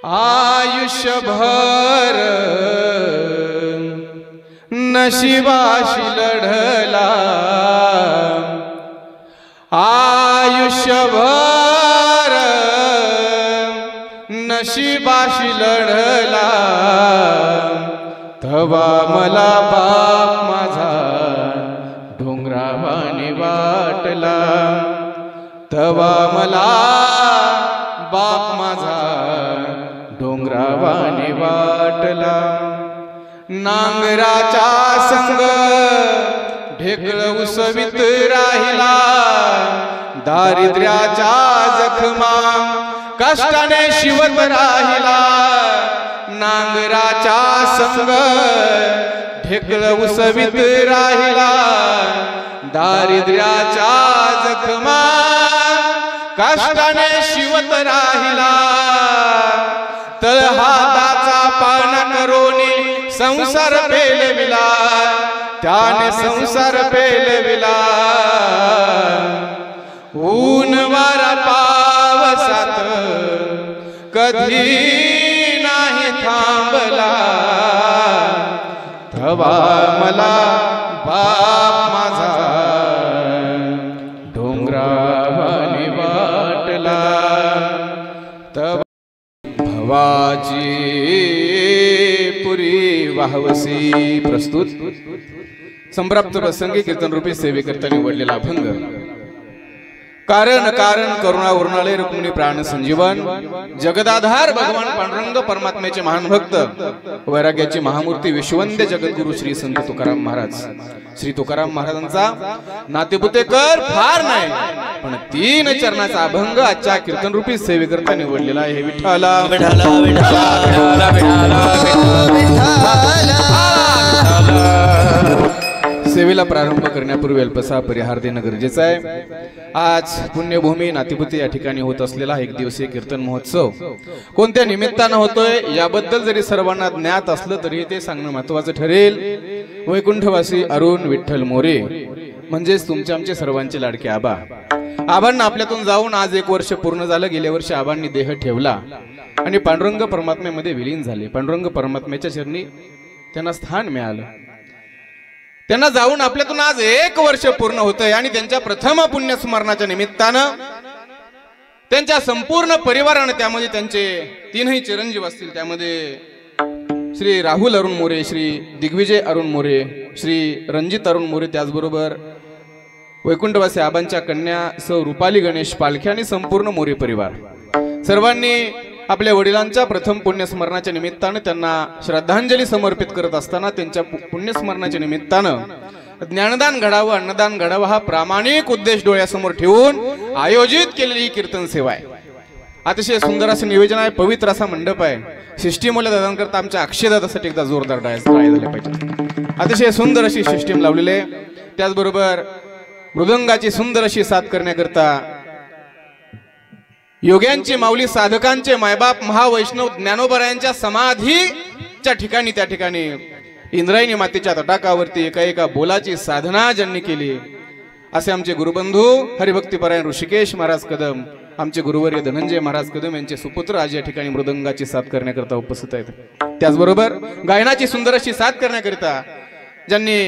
आयुष्यभर नशिबाशी लढला, आयुष्यभर नशिबाशी लढला, तवा मला बाप माझा डोंगरावाने वाटला, तवा मला बाप माझा डोंगरावाने वाटला. नांगराच्या संग ढेकळ उसवीत राहिला, दारिद्र्याच्या जखमा कष्टाने शिवत राहिला. नांगराच्या संग ढेकळ उसवीत राहिला, दारिद्र्याच्या जखमा कष्टाने शिवत राहिला. तळहाताचा पाना करोनी संसार पेलविला, त्याने संसार पेलविला. ऊन वारा पावसात कधी नाही थांबला, तवा मला बाप माझा डोंगरावाने वाटला. तवा भवाची पुरी वाहवसी. प्रस्तुत संप्राप्त प्रसंगी कीर्तन रूपी सेवेकरता निवडलेला अभंग. कारण कारण करुणा उर्णालय रुक्मिणी प्राण संजीवन, जगदाधार भगवान पांडुरंग परमात्म्याचे महान भक्त, वैराग्याची महामूर्ती विश्ववंद्य जगद्गुरु श्री संत तुकाराम महाराज. श्री तुकाराम महाराजांचा नातेपुतेकर फार नाही, पण 3 चरणाचा अभंग आजच्या कीर्तन रूपी सेवेकरता निवडलेला आहे. विठ्ठला विठ्ठला विठ्ठला विठ्ठला सेवेला प्रारंभ करण्यापूर्वी अल्पसा परिहार देणं गरजेचं आहे. आज पुण्यभूमी नातेपुते या ठिकाणी होत असलेला 1 दिवसीय कीर्तन महोत्सव कोणत्या निमित्तानं होतोय याबद्दल जरी सर्वांना ज्ञात असलं तरी ते सांगणं महत्वाचं ठरेल. वैकुंठवासी अरुण विठ्ठल मोरे म्हणजेच तुमचे आमचे सर्वांचे लाडके आबा. आबांना आपल्यातून जाऊन आज 1 वर्ष पूर्ण झालं. गेल्या वर्षी आबांनी देह ठेवला आणि पांडुरंग परमात्म्यामध्ये विलीन झाले. पांडुरंग परमात्म्याच्या चरणी त्यांना स्थान मिळालं. त्यांना जाऊन आपल्यातून आज 1 वर्ष पूर्ण होतंय आणि त्यांच्या प्रथम पुण्यस्मरणाच्या निमित्तानं त्यांच्या संपूर्ण परिवाराने, त्यामध्ये त्यांचे 3ही चिरंजीव असतील, त्यामध्ये श्री राहुल अरुण मोरे, श्री दिग्विजय अरुण मोरे, श्री रणजित अरुण मोरे, त्याचबरोबर वैकुंठवासी आबांच्या कन्या सौ रुपाली गणेश पालखे आणि संपूर्ण मोरे परिवार सर्वांनी आपल्या वडिलांच्या प्रथम पुण्यस्मरणाच्या निमित्तानं त्यांना श्रद्धांजली समर्पित करत असताना त्यांच्या पुण्यस्मरणाच्या निमित्तानं ज्ञानदान घडावं, अन्नदान घडावं हा प्रामाणिक उद्देश डोळ्यासमोर ठेवून आयोजित केलेली ही कीर्तन सेवा आहे. अतिशय सुंदर असं नियोजन आहे, पवित्र असा मंडप आहे. सिस्टीमवाल्या दादांकरता आमच्या अक्षयदादासाठी एकदा जोरदार टाळ्या झाल्या पाहिजे. अतिशय सुंदर अशी सिस्टीम लावलेली आहे. त्याचबरोबर मृदंगाची सुंदर अशी साथ करण्याकरता योग्यांची माऊली, साधकांचे मायबाप, महावैष्णव ज्ञानोबरायांच्या समाधीच्या ठिकाणी, त्या ठिकाणी इंद्रायणी मातेच्या तटाकावरती एका बोलाची साधना ज्यांनी केली असे आमचे गुरुबंधू हरिभक्तीपरायण ऋषिकेश महाराज कदम, आमचे गुरुवर्य धनंजय महाराज कदम यांचे सुपुत्र आज या ठिकाणी मृदंगाची साथ करण्याकरता उपस्थित आहेत. त्याचबरोबर गायनाची सुंदर अशी साथ करण्याकरिता ज्यांनी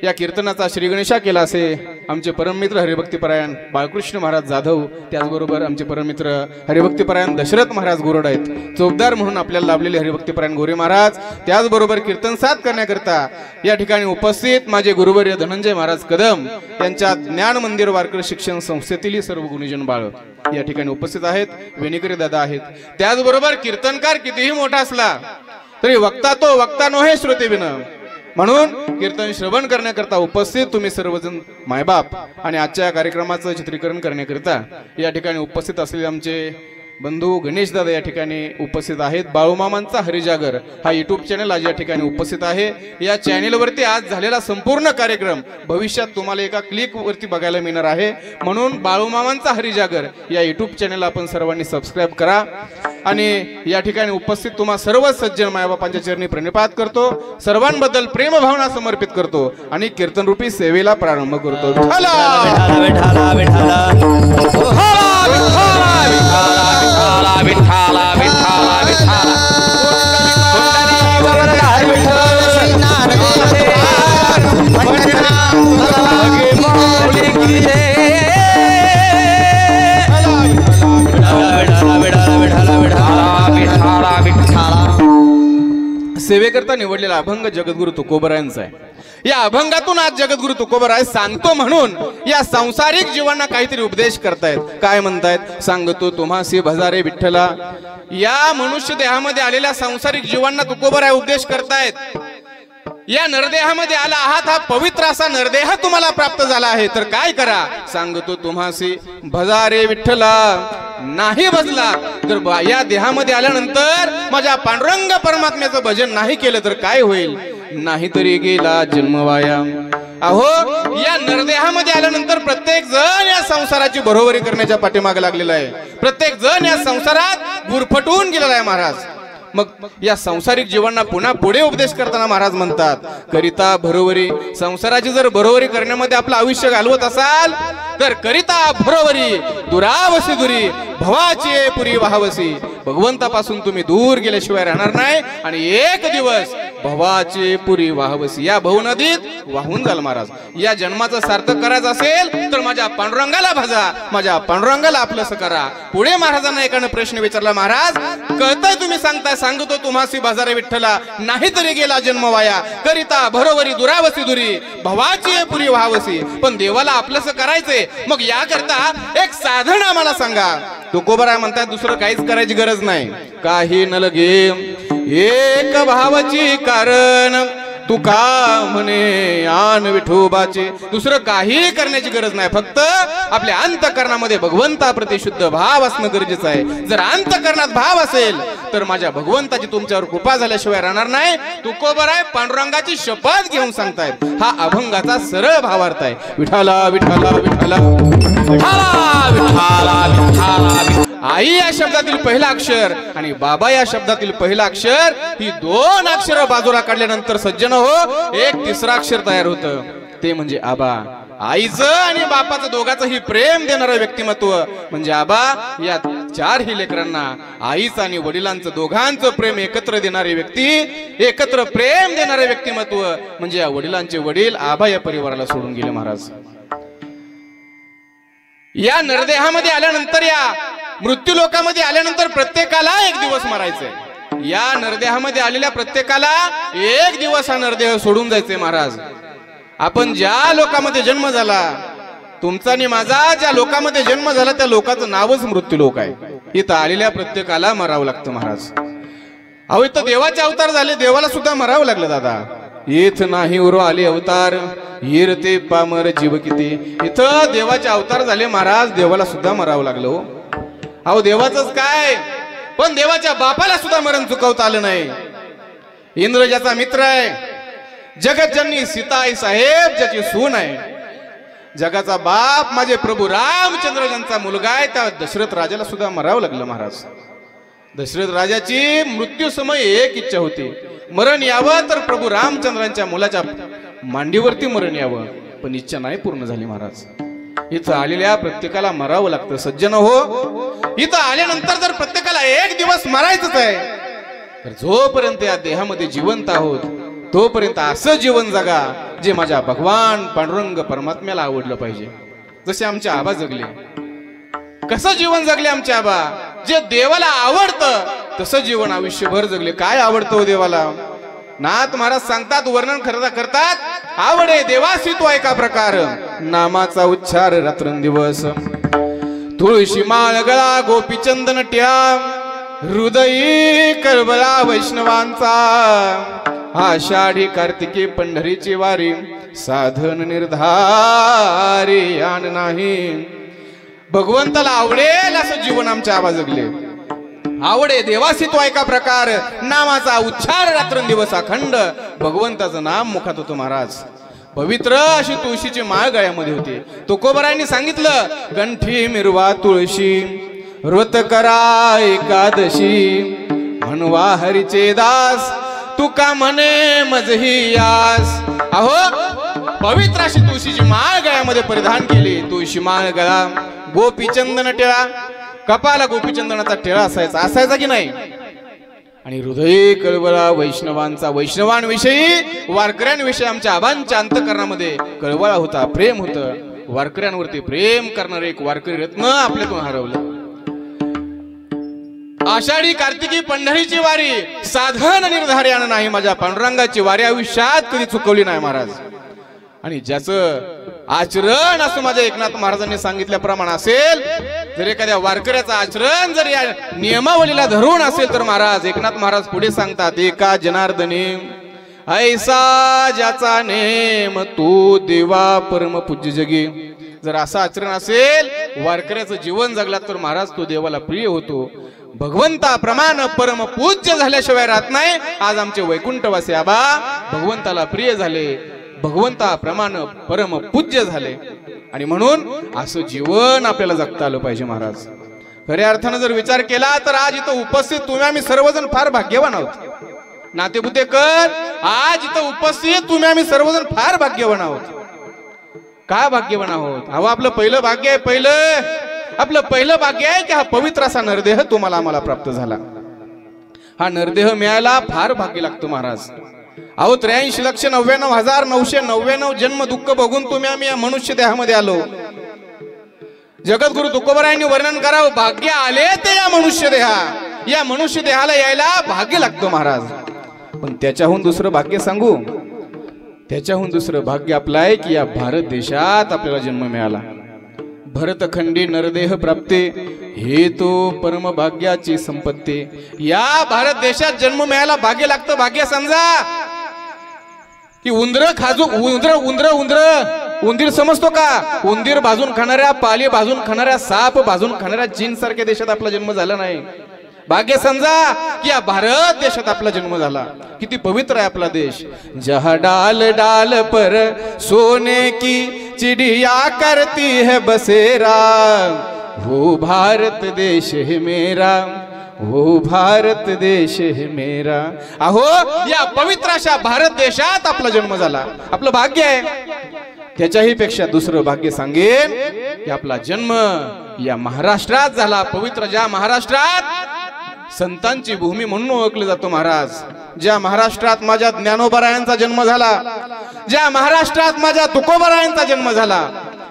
या कीर्तनाचा श्री गणेशा केला असे आमचे परममित्र हरिभक्तीपरायण बाळकृष्ण महाराज जाधव, त्याचबरोबर आमचे परममित्र हरिभक्तीपरायण दशरथ महाराज गोरड आहेत. चौकदार म्हणून आपल्याला लाभलेले हरिभक्तीपरायण गोरे महाराज, त्याचबरोबर कीर्तन साथ करण्याकरता या ठिकाणी उपस्थित माझे गुरुवर्य धनंजय महाराज कदम यांच्या ज्ञान मंदिर वारकरी शिक्षण संस्थेतील सर्व गुणीजन बाळ या ठिकाणी उपस्थित आहेत. वेणीकरी दादा आहेत. त्याचबरोबर कीर्तनकार कितीही मोठा असला तरी वक्ता तो वक्ता नो हे श्रोते विन, म्हणून कीर्तन श्रवण करण्याकरता उपस्थित तुम्ही सर्वजण मायबाप आणि आजच्या कार्यक्रमाचं चित्रीकरण करण्याकरिता या ठिकाणी उपस्थित असलेले आमचे बंधू गणेश दादा या ठिकाणी उपस्थित आहेत. बाळूमामांचा हरिजागर हा युट्यूब चॅनल आज या ठिकाणी उपस्थित आहे. या चॅनेलवरती आज झालेला संपूर्ण कार्यक्रम भविष्यात तुम्हाला एका क्लिक वरती बघायला मिळणार आहे. म्हणून बाळूमामांचा हरिजागर या युट्यूब चॅनल आपण सर्वांनी सबस्क्राईब करा आणि या ठिकाणी उपस्थित तुम्हा सर्व सज्जन मायबापांच्या चरणी प्रणिपात करतो. सर्वांबद्दल प्रेम भावना समर्पित करतो आणि कीर्तन रूपी सेवेला प्रारंभ करतो. विठ्ठला सेवेकरता निवडलेला अभंग जगद्गुरु तुकोबरायांचा आहे. या अभंगातून आज जगद्गुरु तुकोबराय सांगतो म्हणून या सांसारिक जीवांना काहीतरी उपदेश करतायत. काय म्हणतायत? सांगतो तुम्हासी भजारे विठ्ठला. या मनुष्य देहामध्ये आलेल्या सांसारिक जीवांना तुकोबराय उपदेश करतायत. या नरदेहामध्ये आला आहात, हा पवित्र असा नरदेह तुम्हाला प्राप्त झाला आहे, तर काय करा? सांगतो तुम्हासी भजारे विठ्ठला. नाही भजला तर या देहामध्ये आल्यानंतर माझ्या पांडुरंग परमात्म्याचं भजन नाही केलं तर काय होईल? नाहीतरी गेला जन्म वाया. अहो, या नरदेहामध्ये आल्यानंतर प्रत्येक जण या संसाराची बरोबरी करण्याच्या पाठीमागे लागलेला आहे. प्रत्येक जण या संसारात गुरफटून गेलेला आहे महाराज. मग या संसारिक जीवांना पुन्हा पुढे उपदेश करताना महाराज म्हणतात, करिता बरोबरी. संसाराची जर बरोबरी करण्यामध्ये आपलं आयुष्य घालवत असाल तर करिता बरोबरी दुरावसी दुरी भवाची पुरी वाहवसी. भगवंतापासून तुम्ही दूर गेल्याशिवाय राहणार नाही आणि एक दिवस भवाची पुरी वाहवसी या भवनदीत वाहून जाल महाराज. या जन्माचं सार्थक करायचं असेल तर माझ्या पांडुरंगाला भजा, माझ्या पांडुरंगाला आपलंसं करा. पुढे महाराजांना एकाने प्रश्न विचारला, महाराज कळतंय तुम्ही सांगताय, सांगतो तुम्हासी भजारे विठ्ठला. नाहीतरी गेला जन्म वाया, करिता बरोबरी दुरावसी दुरी भवाची पुरी वाहवसी. पण देवाला आपलंसं करायचंय, मग याकरता एक साधन आम्हाला सांगा. तुकोबराय म्हणतात दुसरं काहीच करायची गरज नाही. काही न लगे एक भावाची कारण तुका म्हणे आन विठोबाचे. दुसरं काही करण्याची गरज नाही, फक्त आपल्या अंतःकरणामध्ये भगवंताप्रती शुद्ध भाव असणं गरजेचं आहे. जर अंतःकरणात भाव असेल तर माझ्या भगवंताची तुमच्यावर कृपा झाल्याशिवाय राहणार नाही. तुकोबराय पांडुरंगाची शपथ घेऊन सांगतायत. हा अभंगाचा सरळ भावार्थ आहे. विठाला विठाला विठाला विठाला विठाला विठाला. आई या शब्दातील पहिला अक्षर आणि बाबा या शब्दातील पहिला अक्षर ही दोन अक्षर बाजूला काढल्यानंतर सज्जन हो एक तिसरं अक्षर तयार होतं, ते म्हणजे आबा. आईचं आणि बापाचं दोघांचंही प्रेम देणारं व्यक्तिमत्व म्हणजे आबा. या चारही लेकरांना आईचं आणि वडिलांचं दोघांचं प्रेम एकत्र देणारी व्यक्ती, एकत्र प्रेम देणारे व्यक्तिमत्व म्हणजे या वडिलांचे वडील आबा या परिवाराला सोडून गेले महाराज. या नरदेहामध्ये आल्यानंतर, या मृत्यू लोकामध्ये आल्यानंतर प्रत्येकाला एक दिवस मरायचंय. या नरदेहामध्ये आलेल्या प्रत्येकाला एक दिवस हा नरदेह सोडून जायचंय महाराज. आपण ज्या लोकांमध्ये जन्म झाला, तुमचा आणि माझा ज्या लोकांमध्ये जन्म झाला त्या लोकांचं नावच मृत्यू लोक आहे. इथं आलेल्या प्रत्येकाला मरावं लागतं महाराज. अहो, इथं देवाचे अवतार झाले, देवाला सुद्धा मरावं लागलं दादा. येथ नाही उरो आले अवतार, हिरते पामर जीव किती. इथं देवाचे अवतार झाले महाराज, देवाला सुद्धा मरावं लागलं. अहो, देवाचंच काय, पण देवाच्या बापाला सुद्धा मरण चुकवता आलं नाही. इंद्र ज्याचा मित्र आहे, जगतजननी सीताई साहेब ज्याची सून आहे, जगाचा बाप माझे प्रभू रामचंद्र ज्यांचा मुलगा आहे, त्या दशरथ राजाला सुद्धा मरावं लागलं महाराज. दशरथ राजाची मृत्यू समय एक इच्छा होती, मरण यावं तर प्रभू रामचंद्रांच्या मुलाच्या मांडीवरती मरण यावं, पण इच्छा नाही पूर्ण झाली महाराज. इथं आलेल्या प्रत्येकाला मरावं लागतं सज्जन हो. इथं आल्यानंतर जर प्रत्येकाला एक दिवस मरायचंच आहे तर जोपर्यंत या देहामध्ये जिवंत आहोत तोपर्यंत असं जीवन जगा जे माझ्या भगवान पांडुरंग परमात्म्याला आवडलं पाहिजे. जसे आमचे आबा जगले, कसं जीवन जगले आमचे आबा, जे देवाला आवडतं तसं जीवन आयुष्यभर जगले. काय आवडतं देवाला? नाथ महाराज सांगतात, वर्णन करतात, आवडे देवासी तो एका प्रकार, नामाचा उच्चार रात्रंदिवस. तुळशी माळ गळा गोपीचंदन ट्या, हृदयी कळवळा वैष्णवांचा. आषाढी कार्तिकी पंढरीची वारी, साधन निर्धारी आण नाही. भगवंताला आवडेल असं जीवन आमच्या आबा जगले. आवडे देवासी तो एका प्रकार, नामाचा उच्चार रात्रंदिवस अखंड. भगवंताचं नाम मुखात होतं महाराज. पवित्र अशी तुळशीची माळ गळ्यामध्ये होती. तुकोबरायांनी सांगितलं, कंठी मिरवा तुळशी, व्रत करा एकादशी, म्हणवा हरीचे दास, तुका म्हणे मजही यास. अहो, पवित्र अशी तुळशीची माळ गळ्यामध्ये परिधान केली. तुळशी माळ गळा, गोपीचंदन टिळा, कपाला गोपीचंदनाचा टिळा असायचा की नाही. आणि हृदय कळवळा वैष्णवांचा. वैष्णवांविषयी, वारकऱ्यांविषयी आमच्या आबांच्या अंतःकरणामध्ये कळवळा होता, प्रेम होतं. वारकऱ्यांवरती प्रेम करणारे एक वारकरी रत्न आपल्यातून हरवलं. आषाढी कार्तिकी पंढरीची वारी साधन निर्धार्यानं नाही, माझ्या पांडुरंगाची वारी आयुष्यात कधी चुकवली नाही महाराज. आणि ज्याचं आचरण असं माझ्या एकनाथ महाराजांनी सांगितल्याप्रमाणे असेल, जर एखाद्या वारकऱ्याचं आचरण जर या नियमावलीला धरून असेल तर महाराज एकनाथ महाराज पुढे सांगतात, एका जनार्दनी ऐसा ज्याचा नेम तो देवा परम पूज्य जगी. जर असं आचरण असेल, वारकऱ्याचं जीवन जगला तर महाराज तो देवाला प्रिय होतो. भगवंताप्रमाणे परम पूज्य झाल्याशिवाय राहत नाही. आज आमचे वैकुंठवासी आबा भगवंताला प्रिय झाले, भगवंताप्रमाणे परम पूज्य झाले. आणि म्हणून असं जीवन आपल्याला जगता आलं पाहिजे महाराज. खऱ्या अर्थानं जर विचार केला तर आज इथं उपस्थित तुम्ही आम्ही सर्वजण फार भाग्यवान आहोत. नातेपुतेकर, आज इथं उपस्थित तुम्ही आम्ही सर्वजण फार भाग्यवान आहोत. काय भाग्यवान आहोत? अहो आपलं पहिलं भाग्य आहे, आपलं पहिलं भाग्य आहे की हा पवित्र असा नरदेह तुम्हाला आम्हाला प्राप्त झाला. हा नरदेह मिळायला फार भाग्य लागतं महाराज. अहो 83,99,999 जन्म दुःख बघून तुम्ही आम्ही या मनुष्य देहामध्ये आलो. जगद्गुरु तुकोबरायांनी वर्णन करावं, भाग्य आले ते या मनुष्य देहाला यायला भाग्य लागतं महाराज. पण त्याच्याहून दुसरं भाग्य सांगू, त्याच्याहून दुसरं भाग्य आपलं आहे की या भारत देशात आपल्याला जन्म मिळाला. भरतखंडी नरदेह प्राप्ते हे तो परम भाग्याची संपत्ती. या भारत देशात जन्म मिळायला भाग्य लागतं. भाग्य समजा की उंदीर समजतो का? उंदीर भाजून खाणाऱ्या, पाली भाजून खाणाऱ्या, साप भाजून खाणाऱ्या चीन सारख्या देशात आपला जन्म झाला नाही. भाग्य समजा की या भारत देशात आपला जन्म झाला. किती पवित्र आहे आपला देश. जहा डाल डाल पर सोने की चिड़िया करती है बसेरा, वो भारत देश है मेरा, वो भारत देश है मेरा. अहो या पवित्र अशा भारत देशात आपला जन्म झाला. आपलं भाग्य आहे. त्याच्याही पेक्षा दुसरं भाग्य सांगेन की आपला जन्म या महाराष्ट्रात झाला. पवित्र ज्या महाराष्ट्रात संतांची भूमी म्हणून ओळखलं जातो महाराज, ज्या महाराष्ट्रात माझ्या ज्ञानोबरायांचा जन्म झाला, ज्या महाराष्ट्रात माझ्या तुकोबरायांचा जन्म झाला,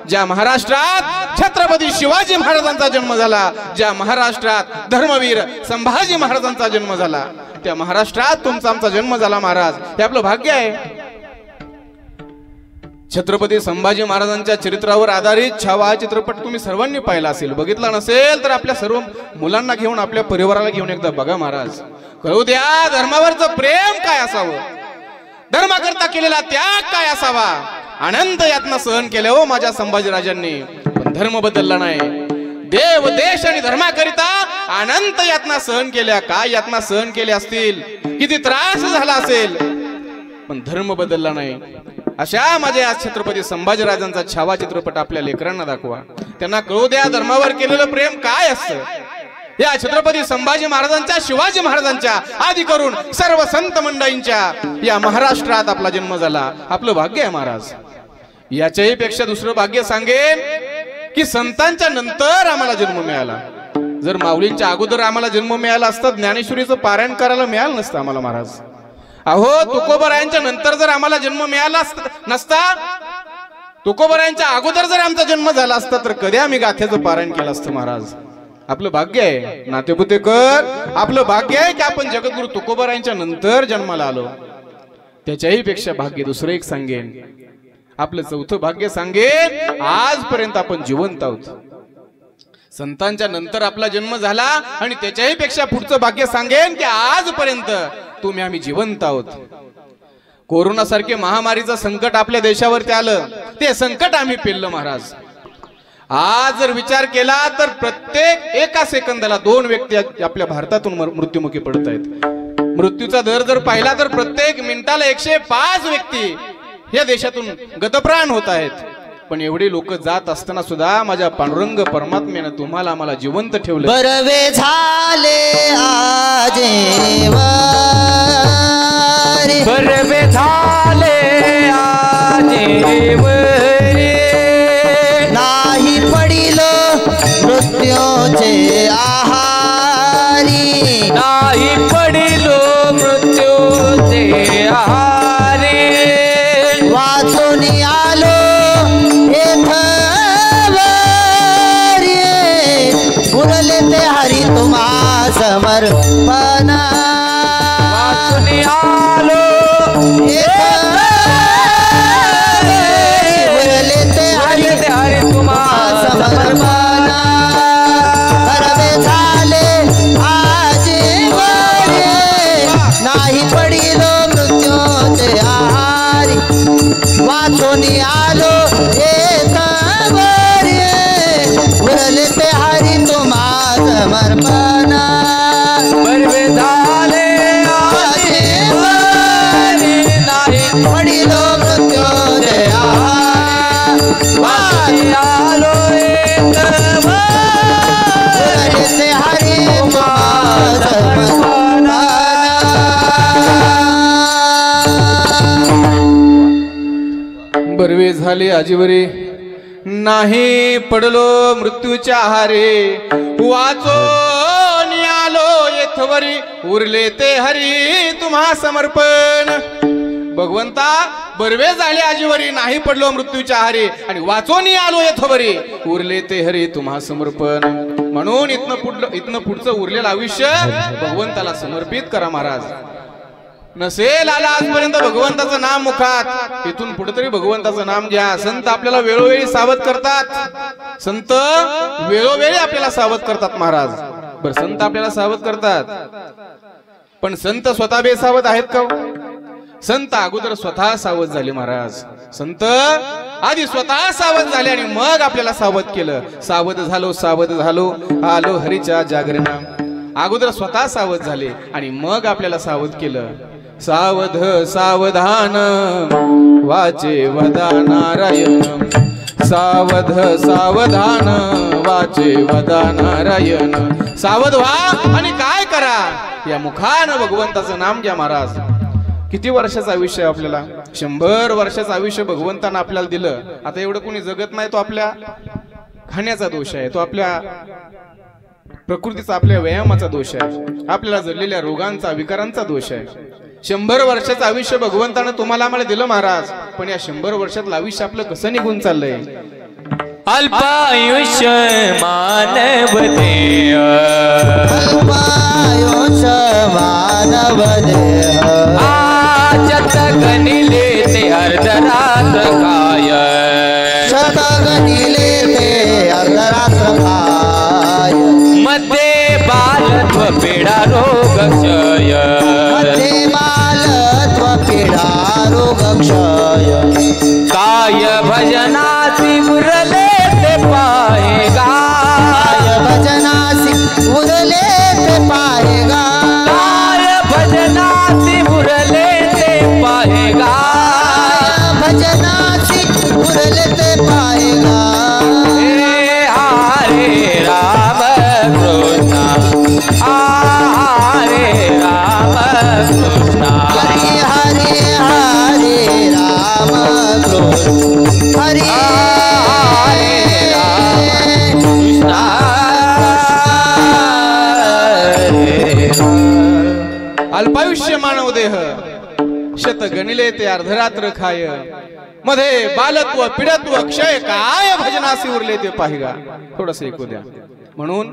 ज्या महाराष्ट्रात छत्रपती शिवाजी महाराजांचा जन्म झाला, ज्या महाराष्ट्रात धर्मवीर संभाजी महाराजांचा जन्म झाला, त्या महाराष्ट्रात तुमचा आमचा जन्म झाला महाराज. हे आपलं भाग्य आहे. छत्रपती संभाजी महाराजांच्या चरित्रावर आधारित छावा चित्रपट तुम्ही सर्वांनी पाहिला असेल. बघितला नसेल तर आपल्या सर्व मुलांना घेऊन, आपल्या परिवाराला घेऊन एकदा बघा महाराज. कळू द्या धर्मावरचं प्रेम काय असावं, धर्माकरता केलेला त्याग काय असावा. अनंत यातना सहन केल्या हो माझ्या संभाजीराजांनी, पण धर्म बदलला नाही. देव देश आणि धर्माकरिता अनंत यातना सहन केल्या. काय यातना सहन केल्या असतील, किती त्रास झाला असेल, पण धर्म बदलला नाही. अशा माझ्या छत्रपती संभाजीराजांचा छावा चित्रपट आपल्या लेकरांना दाखवा. त्यांना कळू द्या धर्मावर केलेलं प्रेम काय असतं. या छत्रपती संभाजी महाराजांच्या, शिवाजी महाराजांच्या आदी करून सर्व संत मंडळींच्या या महाराष्ट्रात आपला जन्म झाला. आपलं भाग्य आहे महाराज. याच्याही पेक्षा दुसरं भाग्य सांगेन की संतांच्या नंतर आम्हाला जन्म मिळाला. जर माऊलींच्या अगोदर आम्हाला जन्म मिळाला असता, ज्ञानेश्वरीचं पारायण करायला मिळालं नसतं आम्हाला महाराज. अहो तुकोबरायांच्या नंतर जर आम्हाला जन्म मिळाला नसता, तुकोबरायांच्या अगोदर जर आमचा जन्म झाला असता, तर कधी आम्ही गाथ्याचं पारायण केलं असतं महाराज. आपलं भाग्य आहे नातेपुतेकर, आपलं भाग्य आहे की आपण जगद्गुरु तुकोबरायांच्या नंतर जन्माला आलो. त्याच्याही पेक्षा भाग्य दुसरं एक सांगेन, आपलं चौथं भाग्य सांगेन, आजपर्यंत आपण जिवंत आहोत. संतांच्या नंतर आपला जन्म झाला आणि त्याच्याही पेक्षा पुढचं भाग्य सांगेन की आजपर्यंत तुम्ही आम्ही जिवंत आहोत. कोरोना सारखे महामारीचं संकट आपल्या देशावरती आलं, ते संकट आम्ही पेललं महाराज. आज जर विचार केला तर प्रत्येक एका सेकंदाला 2 व्यक्ती आपल्या भारतातून मृत्युमुखी पडत आहेत. मृत्यूचा दर जर पाहिला तर प्रत्येक मिनिटाला 105 व्यक्ती या देशातून गतप्राण होत आहेत. पण एवढे लोक जात असताना सुद्धा माझ्या पांडुरंग परमात्म्याने तुम्हाला आम्हाला जिवंत ठेवलं. बरवे झाले आजेवर, बरवे झाले आजेवर, नाही पडिल मृत्यूचे आहारी, नाही पडिल मृत्यूचे आहारी, वाचून आलो उरले ते हरी तुम्हास समर्पण वाचून आलो उरले ते हरी तुम्हा समर्पण परवे झाले आजीवरे नाही पडिलो मृत्यूचे आहारी वाचून आलो उरले ते हरी तुम्हा समर्पण बरवे झाले आजीवरे नाही पडिलो मृत्यूचे आहारी आलो उरले ते हरी तुम्हा समर्पण बरवे झाले आजीवरी नाही पडलो मृत्यूच्या आहारी वाचून आलो येथवरी उरले ते हरी तुम्हा समर्पण भगवंता बरवे झाले आजीवरी नाही पडलो मृत्यूच्या आहारी आणि वाचून आलो येथवरी उरले ते हरी तुम्हा समर्पण म्हणून इथनं पुढचं उरलेलं आयुष्य भगवंताला समर्पित करा महाराज नसेल आला आजपर्यंत भगवंताचं नाम मुखात इथून पुढे तरी भगवंताचं नाम घ्या संत आपल्याला वेळोवेळी सावध करतात संत वेळोवेळी आपल्याला सावध करतात महाराज बर संत आपल्याला सावध करतात पण संत स्वतः बेसावध आहेत का संत अगोदर स्वतः सावध झाले महाराज संत आधी स्वतः सावध झाले आणि मग आपल्याला सावध केलं सावध झालो आलो हरीच्या जागरणा अगोदर स्वतः सावध झाले आणि मग आपल्याला सावध केलं सावध सावधान वाचे वदा नारायण सावध सावधान वाचे वदा नारायण सावध व्हा आणि काय करा या मुखानं भगवंताचं नाम घ्या महाराज किती वर्षाचं आयुष्य आपल्याला 100 वर्षाचं आयुष्य भगवंतानं आपल्याला दिलं आता एवढं कोणी जगत नाही तो आपल्या खाण्याचा दोष आहे तो आपल्या प्रकृतीचा आपल्या व्यायामाचा दोष आहे आपल्याला जडलेल्या रोगांचा विकारांचा दोष आहे 100 वर्षाचं आयुष्य भगवंतानं तुम्हाला आम्हाला दिलं महाराज पण या 100 वर्षातलं आयुष्य आपलं कसं निघून चाललंय अल्पायुष्य मानव देह अल्पायुष्य मानव देह शतगणिले ते अर्धरात्र काय शतगणिले ते अर्धरात्र काय मध्ये बालत्व पीडा रोग क्षय मध्ये बालत्व पीडा रोग क्षय काय भजनासी उरले ते पाहेगा काय भजनासी उरले ते पाहेगा काय भजनासी उरले ते पाहेगा भजनासी उरले ते पाहेगा हरे राम कृष्ण हरे राम कृष्ण हरे हरे हरे राम कृष्ण हरे अल्पायुष्य मानव देह शत गणिले ते अर्धरात्र खाय मध्ये बालत्व पीडत्व क्षय काय भजनासी उरले ते पाहिगा थोडस ऐकू द्या म्हणून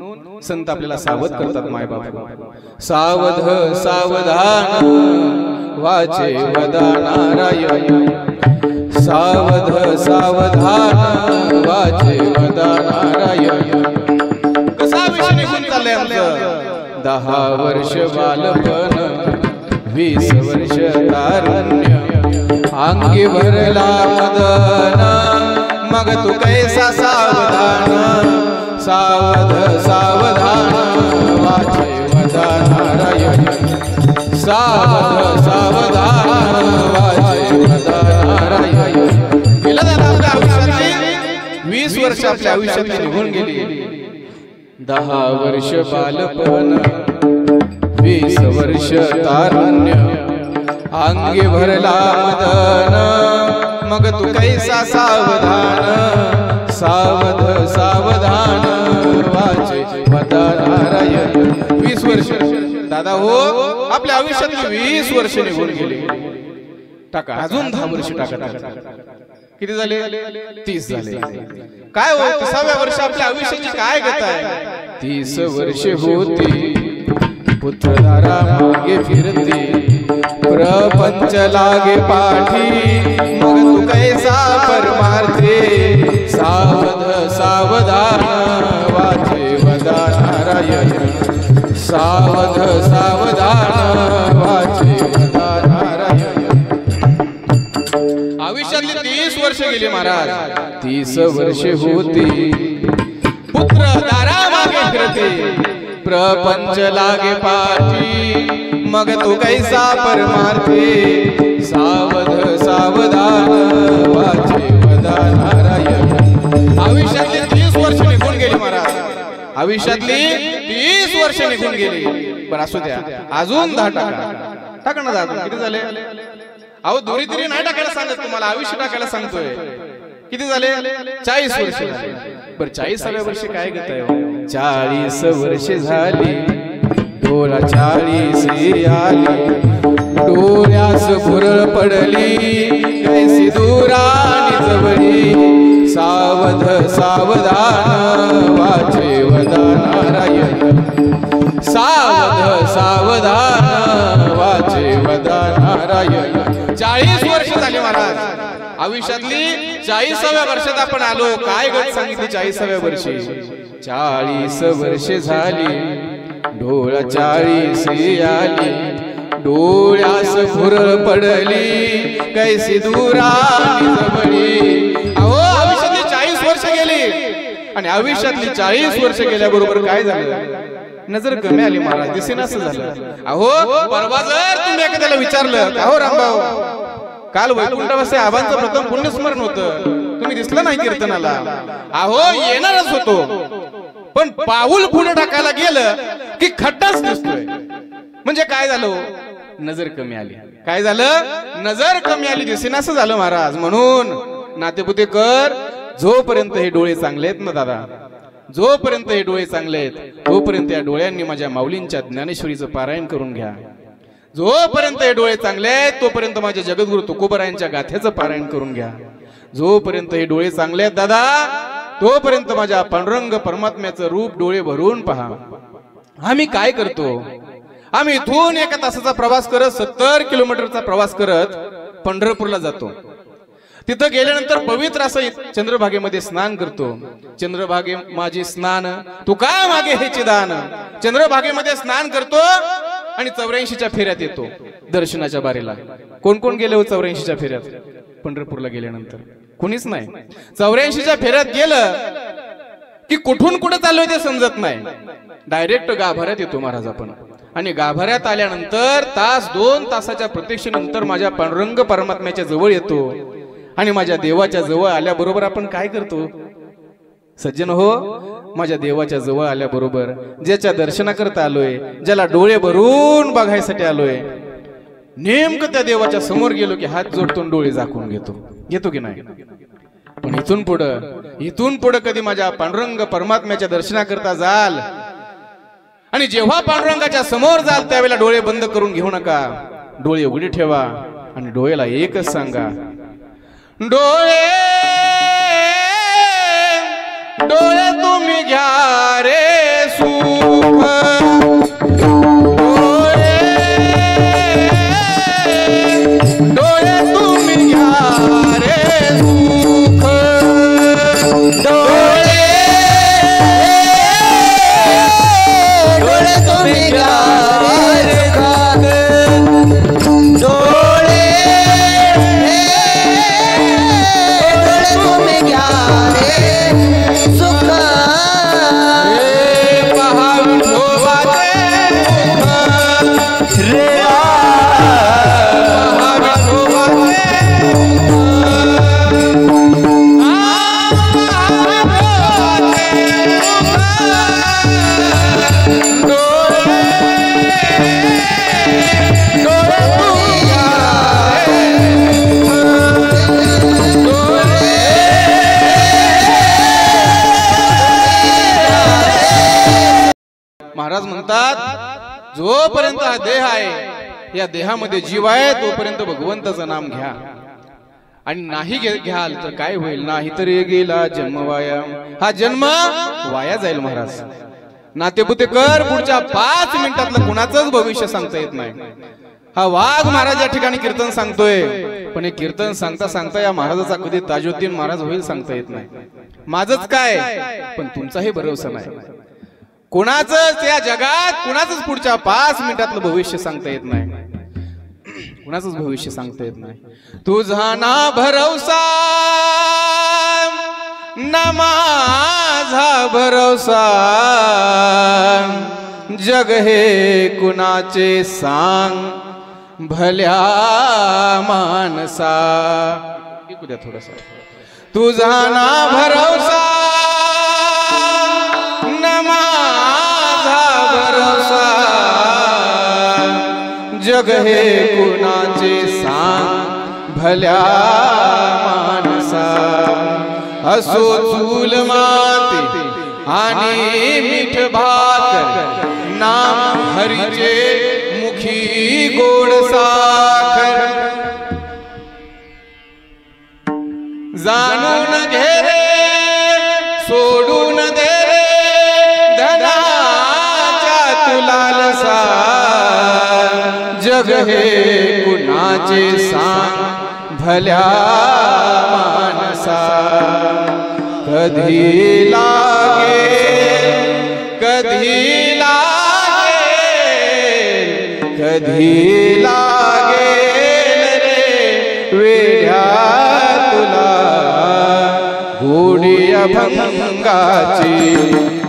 संत आपल्याला सावध करतात मायबाप सावध सावधान वाचे वदा नारायण सावध सावधान वाचे वदा नारायण कसा विषय निघून चाललंय आमचं 10 वर्ष बालपण 20 वर्ष तारुण्य अंगी भरला मदन मग तू कैसा सावधान सावध सावधान वाचे वदा नारायण सावध सावधान वाचे वदा नारायण गेलं ना आपल्या आयुष्यातली 20 वर्ष आपल्या आयुष्यातली निघून गेली 10 वर्ष बालपण 20 वर्ष तारुण्य अंगी भरला मदन मग तू कैसा सावधान सावध सावधान वाचे वदा नारायण 20 वर्ष दादा हो आपल्या आयुष्यातली 20 वर्ष निघून गेली टाका अजून 10 वर्ष टाका किती झाले 30 झाले काय हो 30व्या वर्ष आपल्या आयुष्याची काय गत आहे 30 वर्ष होती पुत्रधारा मागे फिरते प्रपंच लागे पाठी मग तू कैसा परमार्थे सावध सावधान वाचे वदा नारायण सावध सावधान वाचे वदा नारायण आयुष्यातली 30 वर्ष गेली महाराज 30 वर्षे होती पुत्र दारा मागे फिरते प्रपंच लागे पाठी मग तो कैसा परमार्थे सावध सावधान वाचे वदा नारायण आयुष्यातली 30 वर्ष निघून गेली महाराज आयुष्यातली 30 वर्ष निघून गेली बरं असू द्या अजून 10 टाका ना दादा किती झाले अहो दोरी तरी नाही टाकायला सांगत तुम्हाला आयुष्य टाकायला सांगतोय किती झाले 40 वर्ष बर 40व्या वर्षी काय गत आहे 40 वर्षे झाली डोळा 40 आली डोळ्यास भुरळ पडली कैसी दुरानी जवळी सावध सावधान वाचे वदा नारायण सावध सावधान वाचे वदा नारायण 40 वर्ष झाली महाराज आयुष्यातली 40व्या वर्षात आपण आलो काय गत सांगितली 40व्या वर्षी 40 वर्षे झाली डोळा 40 आली डोळ्यास भुरळ पडली कैसी दुरानी जवळी अहो आयुष्यातली 40 वर्ष गेली आणि आयुष्यातली 40 वर्ष गेल्याबरोबर काय झालं नजर कमी आली महाराज दिसेनास झालं अहो परवा जर तुम्ही एखाद्याला विचारलं अहो रामभाऊ काल वैकुंठवासी आबांचं प्रथम पुण्यस्मरण होतं तुम्ही दिसला नाही कीर्तनाला अहो येणारच होतो पण पाऊल पुढे टाकायला गेलं की खड्डाच दिसतोय म्हणजे काय झालं नजर कमी आली काय झालं नजर कमी आली दिसेनास झालं महाराज म्हणून नातेपुते कर जोपर्यंत हे डोळे चांगले आहेत ना दादा जोपर्यंत हे डोळे चांगले आहेत तोपर्यंत या डोळ्यांनी माझ्या माऊलींच्या ज्ञानेश्वरीचं पारायण करून घ्या जोपर्यंत हे डोळे चांगले आहेत तोपर्यंत माझ्या जगद्गुरु तुकोबरायांच्या गाथ्याचं पारायण करून घ्या जोपर्यंत हे डोळे चांगले आहेत दादा तोपर्यंत माझ्या पांडुरंग परमात्म्याचं रूप डोळे भरून पहा आम्ही काय करतो आम्ही इथून 1 तासाचा प्रवास करत 70 किलोमीटरचा प्रवास करत पंढरपूरला जातो तिथं गेल्यानंतर पवित्र असं चंद्रभागेमध्ये स्नान करतो चंद्रभागे माझी स्नान तू का मागे हे चिदान चंद्रभागेमध्ये स्नान करतो आणि 84च्या फेऱ्यात येतो दर्शनाच्या बारीला कोण कोण गेले हो 84च्या फेऱ्यात पंढरपूरला गेल्यानंतर कुणीच नाही 84च्या फेऱ्यात गेलं की कुठून कुठे चाललोय ते समजत नाही डायरेक्ट गाभाऱ्यात येतो महाराज आपण आणि गाभाऱ्यात आल्यानंतर 1-2 तासाच्या प्रतीक्षेनंतर माझ्या पांडुरंग परमात्म्याच्या जवळ येतो आणि माझ्या देवाच्या जवळ आल्याबरोबर आपण काय करतो सज्जन हो माझ्या देवाच्या जवळ आल्याबरोबर ज्याच्या दर्शनाकरता आलोय ज्याला डोळे भरून बघायसाठी आलोय नेमकं त्या देवाच्या समोर गेलो की हात जोडतो डोळे झाकून घेतो की नाही पण इथून पुढे कधी माझ्या पांडुरंग परमात्म्याच्या दर्शनाकरता जाल आणि जेव्हा पांडुरंगाच्या समोर जाल त्यावेळेला डोळे बंद करून घेऊ नका डोळे उघडे ठेवा आणि डोळ्याला एकच सांगा डोळे डोळे तुम्ही घ्या रे सुख डोळे डोळे तुम्ही घ्या रे सुख डोळे डोळे तुम्ही घ्या रे सुख डोळे डोळे तुम्ही घ्या रे सुख महाराज म्हणतात जोपर्यंत हा देह आहे या देहामध्ये जीव आहे तोपर्यंत भगवंताचं नाम घ्या आणि नाही घ्याल तर काय होईल नाही तर गेला जन्म वाया हा जन्म वाया जाईल महाराज नातेपुते कर, पुढच्या 5 मिनिटातलं कुणाचंच भविष्य सांगता येत नाही. हा वाघ महाराज या ठिकाणी कीर्तन सांगतोय, पण हे कीर्तन सांगता सांगता या महाराजाचा कधी ताजुद्दीन महाराज होईल सांगता येत नाही. माझंच काय, पण तुमचाही भरोसा नाही. कुणाचंच या जगात कुणाचंच पुढच्या 5 मिनिटातलं भविष्य सांगता येत नाही. कुणाचंच भविष्य सांगता येत नाही. तुझा ना भरोसा ना माझा भरोसा, जग हे कुणाचे सांग भल्या मानसा. ऐकू द्या थोडंसं. तुझा ना भरोसा ना माझा भरोसा, जग हे कुणाचे सांग भल्या मानसा. असो चूल माती आणि मीठ भाकर, नाम हरीचे मुखी गोड साखर. जाणून घे रे सोडून दे रे धनाच्या तुलालसा, जग हे कुणाचे सांग भल्या मानसा. कधी लागेल कधी लागेल कधी लागेल रे वेड्या तुला गोडी अभंगाची.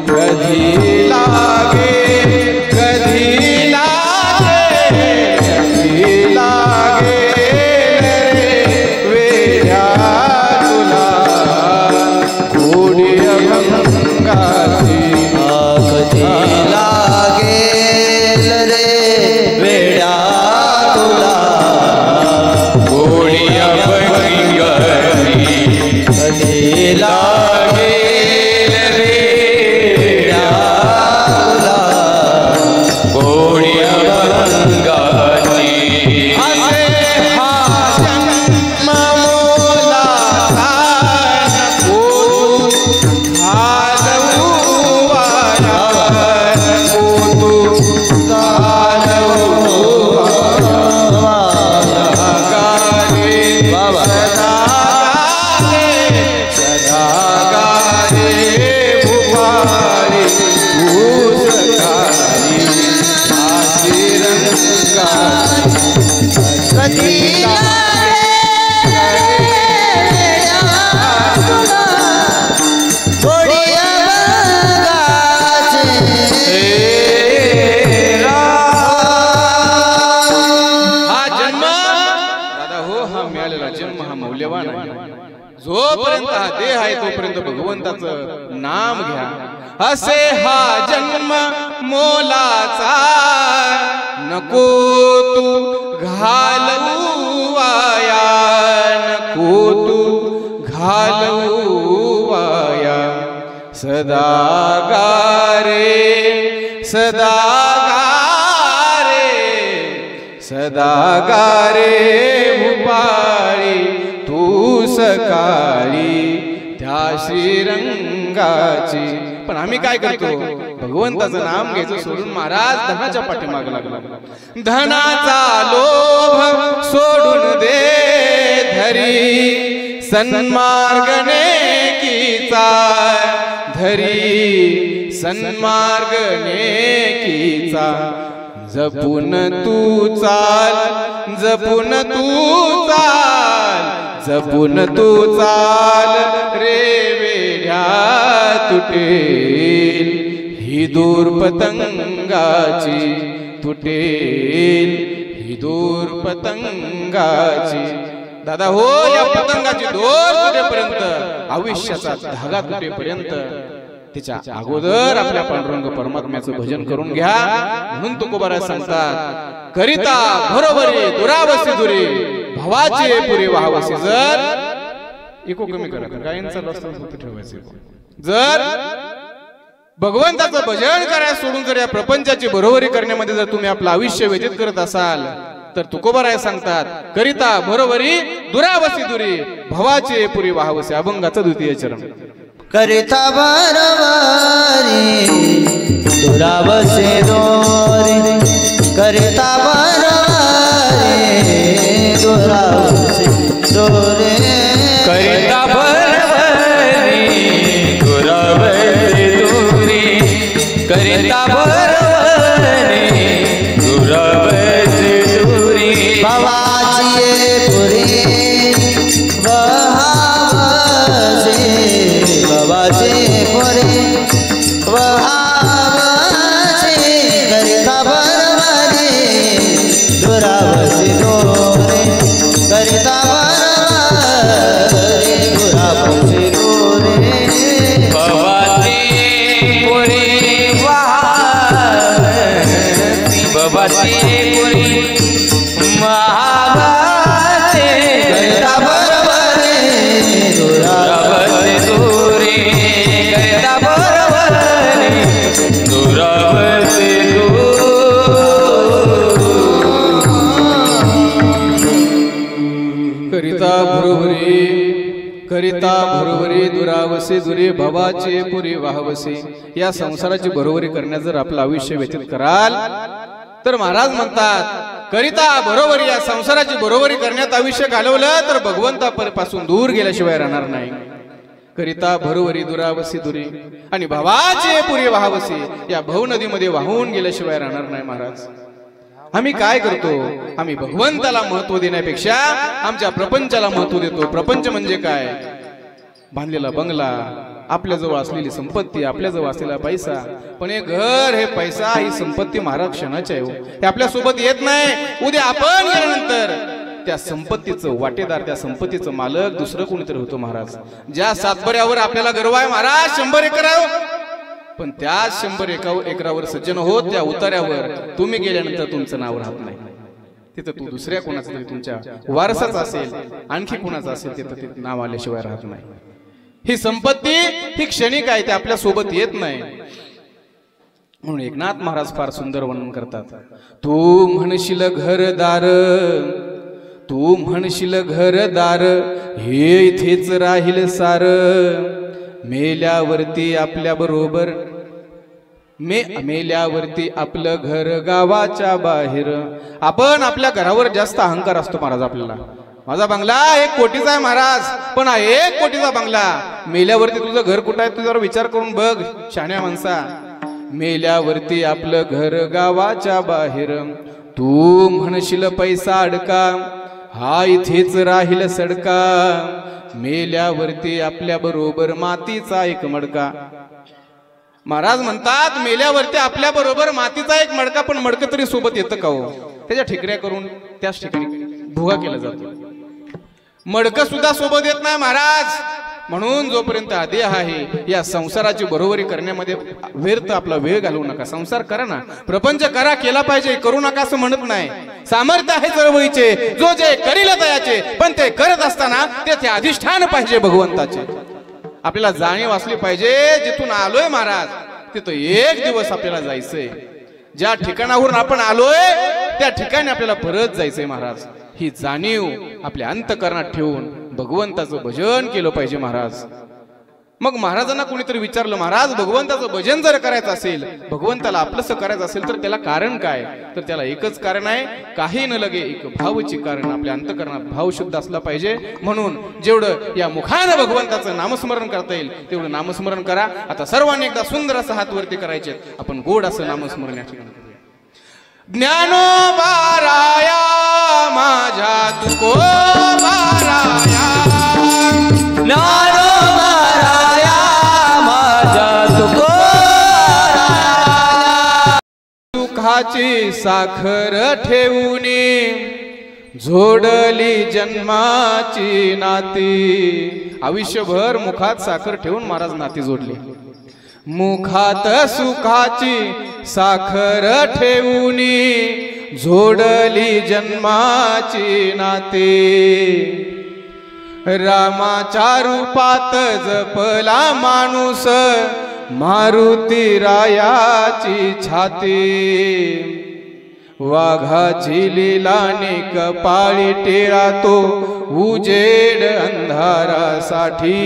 कधी लागेल कधी लागेल कधी लागेल रे वेड्या तुला गोडी अभंगाची. कधी लागेल रे वेड्या तुला गोडी अभंगाची. कधी लागेल रे वेड्या तुला गोडी अभंगाची. असे हा जन्म मोलाचा नको घालवू वाया, नको घालवू गारे सदा गारे भुपारी भूसकारी रंगाची. कधी हा जन्म दादा हो, हा मिळालेला जन्म हा मौल्यवान आहे. जोपर्यंत हा देह आहे तोपर्यंत भगवंताचं नाम घ्या. असे हा जन्म मोलाचा नको तू घालवू वाया, नको तू घालवू वाया. सदा गारे सदा गारे सदा गारे भुपाळी तू सकाळी त्या श्रीरंगाची. पण आम्ही काय करतो, भगवंताचं नाम घ्यायचं सोडून महाराज धनाच्या पाठीमागे लागला. धनाचा लोभ सोडून दे धरी सन्मार्गने कीचा, धरी सन्मार्गने कीचा. जपून तू चाल जपून तू चाल जपून तू चाल रे वेड्या तुटेल ही दूर पतंगाची, तुटेल ही दूर पतंगाची. दादा हो, या पतंगाची दोर तुटेपर्यंत, आयुष्याचा धागा तुटेपर्यंत तिच्या अगोदर आपल्या पांडुरंग परमात्म्याचं भजन करून घ्या. म्हणून तुकोबाराज सांगतात, करिता बरोबरी दुरावसी दुरी भावाचे पुरे वाहवसे. जर इको कमी करा, गायन चालू असताना ठेवायचे. जर भगवंताचं भजन करायला सोडून जर या प्रपंचाची बरोबरी करण्यामध्ये जर तुम्ही आपलं आयुष्य व्यतीत करत असाल तर तुकोबाराय सांगतात, करिता बरोबरी दुरावसी दुरी भावाचे पुरी वाहवसे. अभंगाचं द्वितीय चरण. करिता बरोबरी दुरावसे दोरे करिता बरोबरी दुरावसे दोरे करिता बरोबरी दुरावसे दोरे करिता बरोबरी दुरावसे दोरे भवाची पुरी वहावसे भवाची पुरी वहावसे करिता बरोबरी दुरावसे दोरे करिता बरोबरी दुरावसे दोरे भवाची पुरी वहावसी भवाची पुरी महावसे करिता बरोबरी दुरावसे दोरे करिता बरोबरी दुरावसे करिता बरोबरी दुरावसे दुरे भवाचे पुरी वाहवसे. या संसाराची बरोबरी करण्यात जर आपलं आयुष्य व्यतीत कराल तर महाराज म्हणतात करिता बरोबरी या संसाराची बरोबरी करण्यात आयुष्य घालवलं तर भगवंतापासून दूर गेल्याशिवाय राहणार नाही. करिता बरोबरी दुरावसे दुरे आणि भवाचे पुरी वाहवसे या भव नदीमध्ये वाहून गेल्याशिवाय राहणार नाही. महाराज आम्ही काय करतो आम्ही भगवंताला महत्व देण्यापेक्षा आमच्या प्रपंचाला महत्व देतो. प्रपंच म्हणजे काय बांधलेला बंगला आपल्याजवळ असलेली संपत्ती आपल्याजवळ असलेला पैसा पण हे घर हे पैसा ही संपत्ती महाराज क्षणाची आहे हे आपल्या सोबत येत नाही. उद्या आपण गेल्यानंतर त्या संपत्तीचं वाटेदार त्या संपत्तीचं मालक दुसरं कोणीतरी होतो. महाराज ज्या सातबऱ्यावर आपल्याला गर्व आहे महाराज 100 एकर पण त्या 100 एकरावर सज्जन होत त्या उतार्यावर तुम्ही गेल्यानंतर तुमचं नाव राहत नाही. तिथं तू दुसऱ्या कोणाचं तरी तुमच्या वारसाचं असेल आणखी कोणाचं असेल तिथं तिथं नाव आल्याशिवाय राहत नाही. ही संपत्ती ही क्षणिक आहे ते आपल्या सोबत येत नाही. म्हणून एकनाथ महाराज फार सुंदर वर्णन करतात. तू म्हणशील घरदार तू म्हणशील घरदार हे इथेच राहील सार मेल्यावरती आपल्या बरोबर मेल्यावरती आपलं घर गावाच्या बाहेर. आपण आपल्या घरावर जास्त अहंकार असतो महाराज. आपल्याला माझा बंगला 1 कोटीचा आहे महाराज पण हा 1 कोटीचा बंगला मेल्यावरती तुझं घर कुठं आहे तू जरा विचार करून बघ शहाण्या माणसा. मेल्यावरती आपलं घर गावाच्या बाहेर तू म्हणशील पैसा अडका हा इथेच राहील सडका मेल्यावरती आपल्या बरोबर मातीचा एक मडका. महाराज म्हणतात मेल्यावरती आपल्या बरोबर मातीचा एक मडका पण मडकं तरी सोबत येतं का हो. त्याच्या ठिकऱ्या करून त्याच ठिकाणी भुगा केला जातो. मडकं सुद्धा सोबत येत नाही महाराज. म्हणून जोपर्यंत हा देह आहे या संसाराची बरोबरी करण्यामध्ये व्यर्थ आपला वेळ घालवू नका. संसार करा ना प्रपंच करा केला पाहिजे करू नका असं म्हणत नाही. सामर्थ्य आहे चळवळीचे जो जे करील तयाचे पण ते करत असताना तेथे अधिष्ठान पाहिजे भगवंताचे. आपल्याला जाणीव असली पाहिजे जिथून आलोय महाराज तिथं एक दिवस आपल्याला जायचंय. ज्या ठिकाणावरून आपण आलोय त्या ठिकाणी आपल्याला परत जायचंय महाराज. ही जाणीव आपल्या अंतःकरणात ठेवून भगवंताचं भजन केलं पाहिजे महाराज. मग महाराजांना कोणीतरी विचारलं महाराज भगवंताचं भजन जर करायचं असेल भगवंताला आपलंसं करायचं असेल तर त्याला कारण काय. तर त्याला एकच कारण आहे काही न लगे एक भावची कारण. आपल्या अंतःकरणात भाव शुद्ध असला पाहिजे. म्हणून जेवढं या मुखानं भगवंताचं नामस्मरण करता येईल तेवढं नामस्मरण करा. आता सर्वांनी एकदा सुंदर असं हात वरती करायचे आपण गोड असं नामस्मरण या ठिकाणी करूया. ज्ञानोबाराया माझ्या तुकोबाराया ज्ञानोबाराया माझ्या तुकोबाराया सुखाची साखर ठेवूनी जोडली जन्माची नाती. आयुष्यभर मुखात साखर ठेवून महाराज नाती जोडली. मुखात सुखाची साखर ठेवूनी जोडली जन्माची नाते. रामाच्या रूपात जपला माणूस मारुती रायाची छाती. वाघाची लीलाने कपाळी टेरा तो उजेड अंधारासाठी.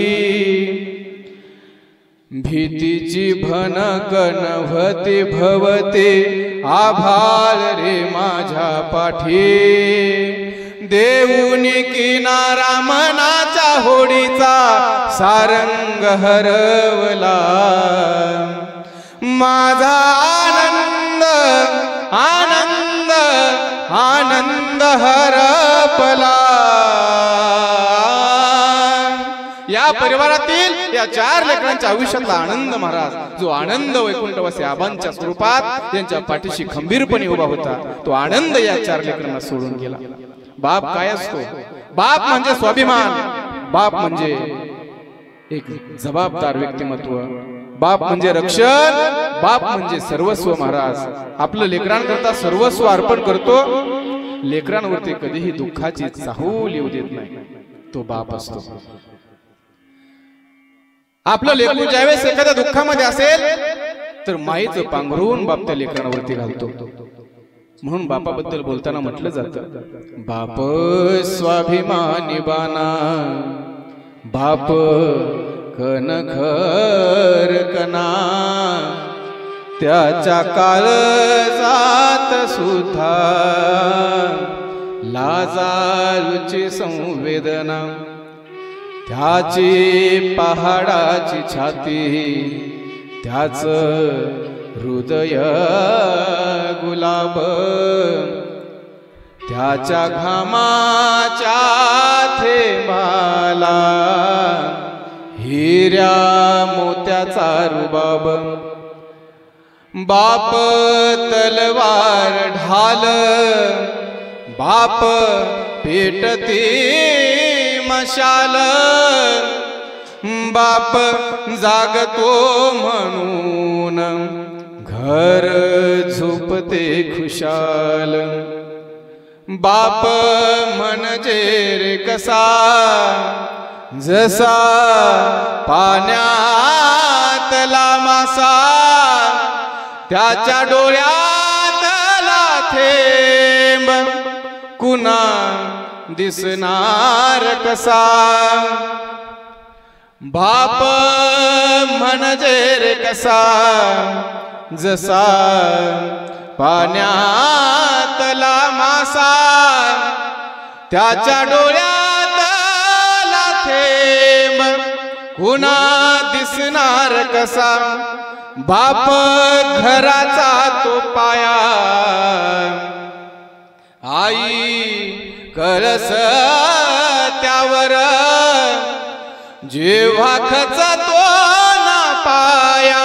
भीतीची भनक नव्हती भवते आभाळ रे माझ्या पाठी देऊनी किनारा मनाच्या होडीचा सारंग हरवला माझा आनंद आनंद आनंद हरपला या परिवारातील या 4 लेकरांच्या आयुष्यातला आनंद महाराज जो आनंद वैकुंठवासी आबांच्या स्वरूपात त्यांच्या पाठीशी खंबीरपणे उभा होता तो आनंद या 4 लेकरांना सोडून गेला बाप काय असतो बाप म्हणजे स्वाभिमान बाप म्हणजे एक जबाबदार व्यक्तिमत्व बाप म्हणजे रक्षण बाप म्हणजे सर्वस्व महाराज आपलं लेकरांकरता सर्वस्व अर्पण करतो लेकरांवरती कधीही दुःखाची चाहूल येऊ देत नाही तो बाप असतो आपलं लेकरू ज्यावेळेस एखाद्या दुःखामध्ये असेल तर माईचं पांघरून बाप त्या लेकरांवरती घालतो म्हणून बापाबद्दल बोलताना म्हटलं जातं बाप स्वाभिमानी बाना बाप कणखर कणा त्याच्या काळजात सुद्धा लाजाळूची संवेदना त्याची पहाडाची छाती त्याच हृदय गुलाब त्याच्या घामाच्या थेंबाला हिऱ्या मोत्याचा रुबाब बाप तलवार ढाल बाप पेटते मशाल बाप जागतो म्हणून घर झोपते खुशाल बाप म्हणजे रे कसा जसा पाण्यातला मासा त्याच्या डोळ्यातला थेंब कुणा दिसणार कसा बाप म्हणजे रे कसा जसा पाण्यातला मासा त्याच्या डोळ्यातला थेंब कुणा दिसणार कसा बाप घराचा तो पाया आई कळस त्यावर जेव्हा खचतो ना पाया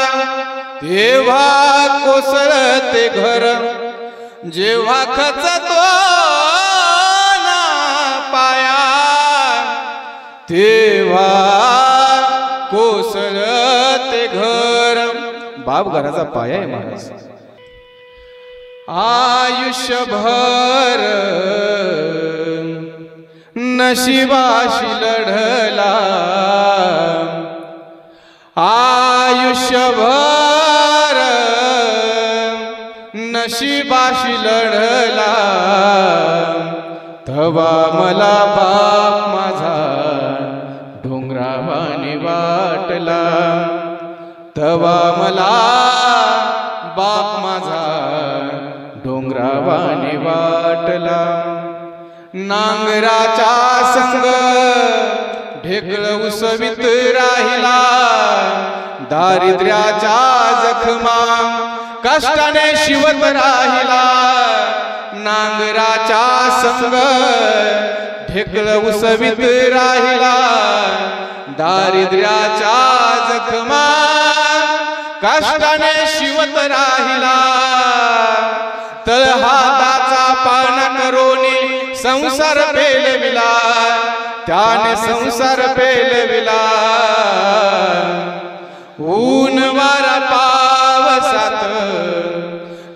तेव्हा कोसळते घर जेव्हा खचतो ना पाया तेव्हा कोसळते घर बाप घराचा पाया आहे महाराज आयुष्यभर नशिबाशी लढला आयुष्यभर नशिबाशी लढला तवा मला बाप माझा डोंगरावानी वाटला तवा मला बाप माझा डोंगरावानी वाटला नांगराचा संग ढेकळ उसवीत राहिला दारिद्र्याच्या जखमा कष्टाने शिवत राहिला नांगराचा संग ढेकळ उसवीत राहिला दारिद्र्याच्या जखमा कष्टाने शिवत राहिला तळहाताचा पाना करोनी संसार पेलविला त्याने संसार पेलविला ऊन वारा पावसात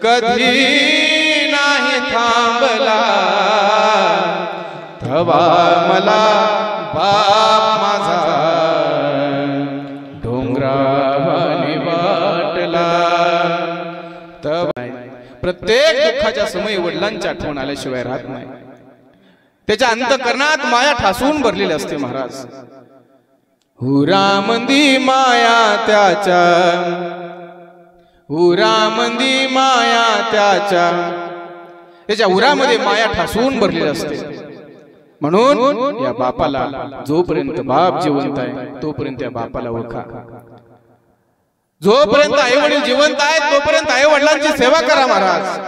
कधी नाही थांबला तवा मला बाप माझा डोंगरावानी वाटला तवा प्रत्येक दुःखाच्या समयी वडिलांची आठवण आल्याशिवाय राहत नाही त्याच्या अंतःकरणात माया ठासून भरलेली असते महाराज हुरामंदी माया त्याच्या, हुरामंदी माया त्याच्या, त्याच्या उरामध्ये माया ठासून भरलेली असते. म्हणून या बापाला जोपर्यंत बाप जिवंत आहे तोपर्यंत या बापाला ओळखा. जोपर्यंत आई वडील जिवंत आहेत तोपर्यंत आई वडिलांची सेवा करा महाराज.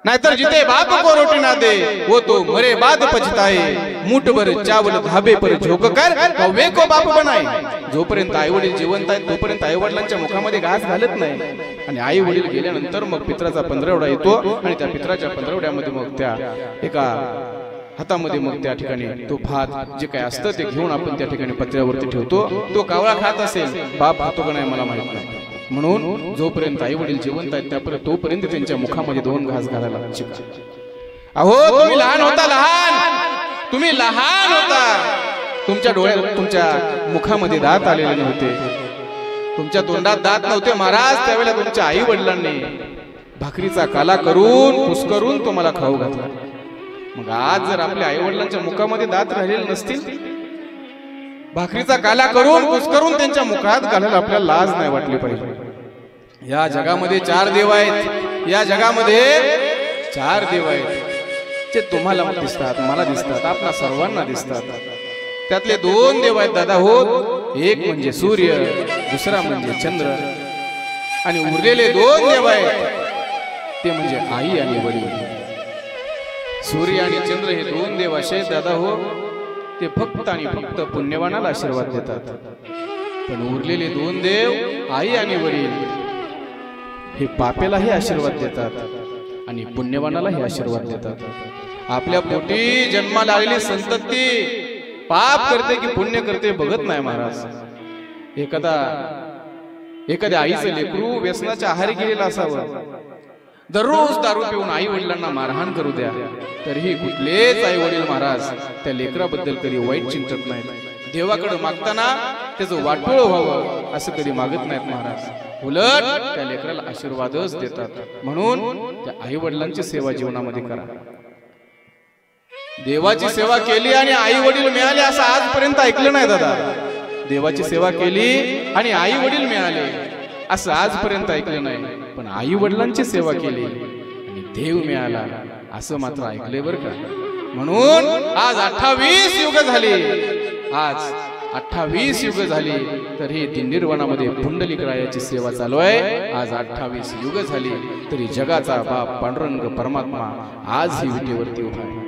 नाहीतर जिथे बाप को रोटी ना दे वो तो मरे बाद पछताए, मुठ भर चावल धाबे पर झोक कर कौवे को बाप बनाए. जोपर्यंत आई वडील जिवंत आहेत तोपर्यंत आई वडिलांच्या मुखामध्ये घास घालत नाही. आणि आई वडील गेल्यानंतर मग पित्राचा पंधरवडा येतो आणि त्या पित्राच्या पंधरवड्यामध्ये मग त्या एका हातामध्ये मग त्या ठिकाणी तो भात जे काय असतं ते घेऊन आपण त्या ठिकाणी पत्र्यावरती ठेवतो. तो कावळा खात असेल, बाप खातो का नाही मला माहित नाही. म्हणून जोपर्यंत आई वडील जिवंत आहेत त्यापर्यंत तोपर्यंत त्यांच्या मुखामध्ये 2 घास घालायला शिका. अहो तुम्ही लहान होता, लहान तुम्ही लहान होता, तुमच्या डोळ्यात तुमच्या मुखामध्ये दात आलेले नव्हते, तुमच्या तोंडात दात नव्हते महाराज. त्यावेळेला तुमच्या आई वडिलांनी भाकरीचा काला करून कुस्करून तुम्हाला खाऊ घातला. मग आज जर आपल्या आई वडिलांच्या मुखामध्ये दात राहिलेले नसतील, भाकरीचा काला करून कुस्करून त्यांच्या मुखात घालायला आपल्याला लाज नाही वाटली पाहिजे. या जगामध्ये 4 देव आहेत, या जगामध्ये 4 देव आहेत जे तुम्हाला दिसतात, मला दिसतात, आपल्या सर्वांना दिसतात. त्यातले 2 देव आहेत दादा हो, एक म्हणजे सूर्य, दुसरा म्हणजे चंद्र. आणि उरलेले 2 देव आहेत ते म्हणजे आई आणि वडील. सूर्य आणि चंद्र हे 2 देव असे दादा हो, ते फक्त आणि फक्त पुण्यवानाला आशीर्वाद देतात. पण उरलेले 2 देव आई आणि वडील हे पापेलाही आशीर्वाद देतात आणि पुण्यवानालाही आशीर्वाद देतात. आपल्या पोटी जन्माला आलेली संतती पाप करते की पुण्य करते बघत नाही महाराज. एखाद्या आईचं लेकरू व्यसनाच्या आहारी गेलेलं असावं, दररोज दारू पिऊन आई वडिलांना मारहाण करू द्या, तरीही कुठलेच आई वडील महाराज त्या लेकराबद्दल कधी वाईट चिंतत नाहीत. देवाकडे मागताना त्याचं वाटोळ व्हावं असं कधी मागत नाहीत महाराज. उलट त्या लेकराला आशीर्वादच देतात. म्हणून त्या आई वडिलांची सेवा जीवनामध्ये करा. देवाची सेवा केली आणि आई वडील मिळाले असं आजपर्यंत ऐकलं नाही दादा. देवाची सेवा केली आणि आई वडील मिळाले असं आजपर्यंत ऐकलं नाही. पण आई वडिलांची सेवा केली आणि देव मिळाला असं मात्र ऐकलंय बरं का. म्हणून आज 28 युग झाली, आज 28 युग झाली तरी दिंडीरवनामध्ये पुंडलिक रायाची सेवा चालू आहे. आज 28 युग झाली तरी जगाचा बाप पांडुरंग परमात्मा आज ही विटेवरती उभा आहे.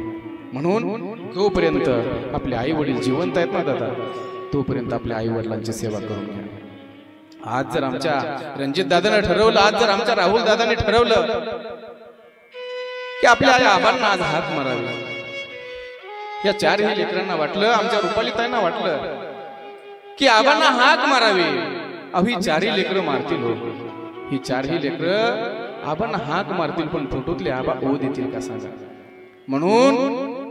म्हणून जोपर्यंत आपले आई वडील जिवंत आहेत ना दादा, तोपर्यंत आपल्या आई वडिलांची सेवा करून घ्या. आज जर आमच्या रणजित दादाने ठरवलं, आज जर आमच्या राहुल दादाने ठरवलं की आपल्या आबांना आज हाक मारावी, या 4ही लेकरांना वाटलं, आमच्या रुपाली ताईंना वाटलं की आबांना हाक मारावी. ही 4ही लेकरं मारतील हो, ही 4ही लेकरं आबांना हाक मारतील पण फोटोतले आबा ओ देतील का सांगा. म्हणून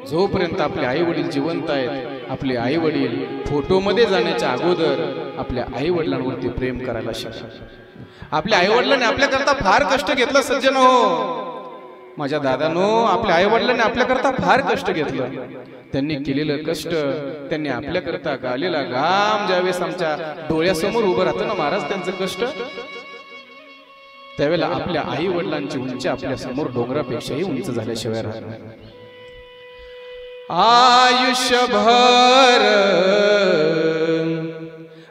जोपर्यंत आपले आई वडील जिवंत आहेत, आपले आई वडील फोटोमध्ये जाण्याच्या अगोदर आपल्या आई वडिलांवरती प्रेम करायला शिका. आपल्या आई वडिलांनी आपल्याकरता फार कष्ट घेतलं सज्जन हो. माझ्या दादानो, आपल्या आई वडिलांनी आपल्याकरता फार कष्ट घेतलं. त्यांनी केलेलं कष्ट, त्यांनी आपल्याकरता गालेला घाम ज्यावेळेस आमच्या डोळ्यासमोर उभं राहतं ना महाराज त्यांचं कष्ट, त्यावेळेला आपल्या आई वडिलांची उंची आपल्या समोर डोंगरापेक्षाही उंच झाल्याशिवाय राहत नाही. आयुष्यभर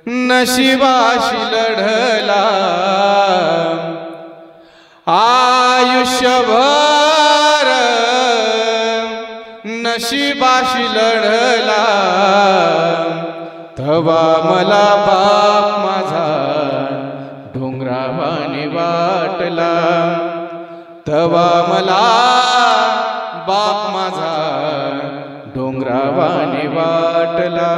नशिबाशी लढला, आयुष्यभर नशिबाशी लढला, तवा मला बाप माझा डोंगरावाने वाटला, तवा मला बाप माझा डोंगरावाने वाटला.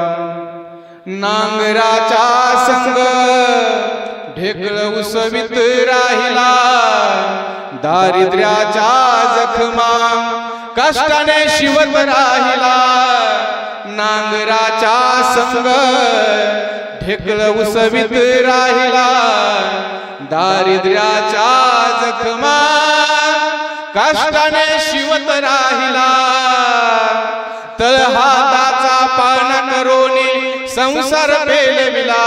नांगराचा संग ढेकळ उसवित राहिला, दारिद्र्याच्या जखमा कष्टाने शिवत राहिला. नांगराचा संग ढेकळ उसवित राहिला, दारिद्र्याच्या जखमा कष्टाने शिवत राहिला. तळहाताचा पान करोनी संसार पेलविला,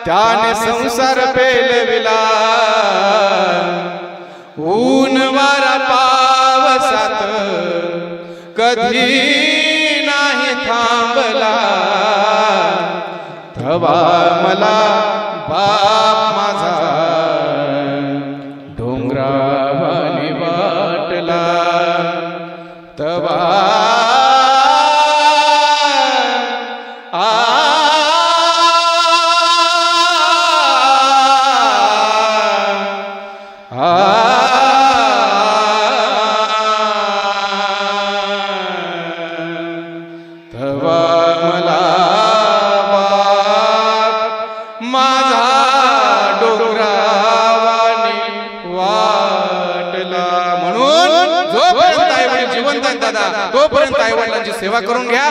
त्याने संसार पेलविला. ऊन वारा पावसात कधी नाही थांबला, तवा मला बाप माझा डोंगरावाने वाटला. तवा तवा मला बाप माझा डोंगरावाने वाटला. म्हणून जोपर्यंत आई वडील जिवंत आहेत दादा, तोपर्यंत आई वडिलांची सेवा करून घ्या.